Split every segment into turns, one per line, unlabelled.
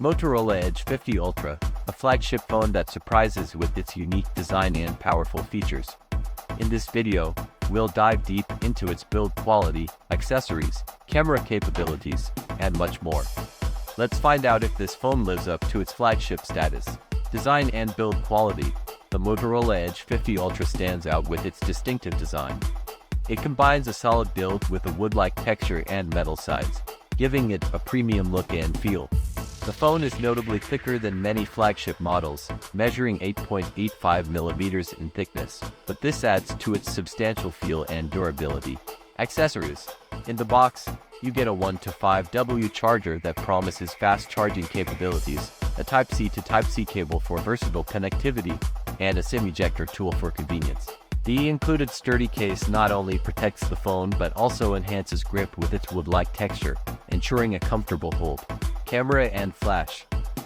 Motorola Edge50 Ultra, a flagship phone that surprises with its unique design and powerful features. In this video, we'll dive deep into its build quality, accessories, camera capabilities, and much more. Let's find out if this phone lives up to its flagship status. Design and build quality. The Motorola Edge50 Ultra stands out with its distinctive design. It combines a solid build with a wood-like texture and metal sides, giving it a premium look and feel. The phone is notably thicker than many flagship models, measuring 8.85 millimeters in thickness, but this adds to its substantial feel and durability. Accessories. In the box, you get a 1-to-5W charger that promises fast charging capabilities, a Type-C to Type-C cable for versatile connectivity, and a SIM ejector tool for convenience. The included sturdy case not only protects the phone but also enhances grip with its wood-like texture, ensuring a comfortable hold. Camera and flash.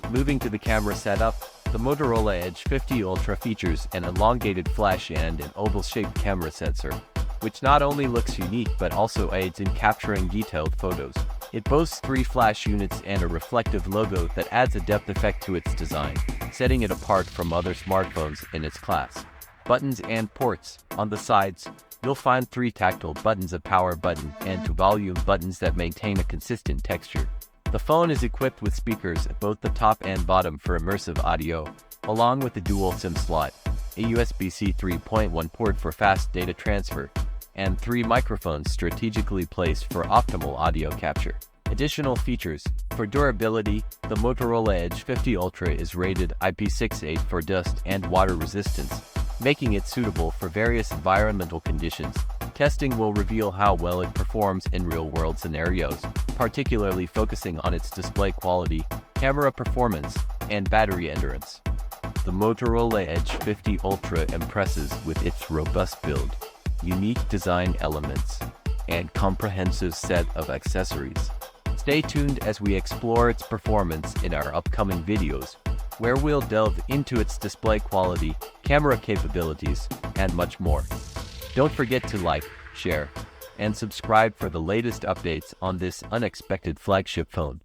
Moving to the camera setup, the Motorola Edge50 Ultra features an elongated flash and an oval-shaped camera sensor, which not only looks unique but also aids in capturing detailed photos. It boasts 3 flash units and a reflective logo that adds a depth effect to its design, setting it apart from other smartphones in its class. Buttons and ports. On the sides, you'll find 3 tactile buttons, a power button, and 2 volume buttons that maintain a consistent texture. The phone is equipped with speakers at both the top and bottom for immersive audio, along with a dual SIM slot, a USB-C 3.1 port for fast data transfer, and 3 microphones strategically placed for optimal audio capture. Additional features. For durability, the Motorola Edge50 Ultra is rated IP68 for dust and water resistance, making it suitable for various environmental conditions. Testing will reveal how well it performs in real-world scenarios, particularly focusing on its display quality, camera performance, and battery endurance. The Motorola Edge50 Ultra impresses with its robust build, unique design elements, and comprehensive set of accessories. Stay tuned as we explore its performance in our upcoming videos, where we'll delve into its display quality, camera capabilities, and much more. Don't forget to like, share, and subscribe for the latest updates on this unexpected flagship phone.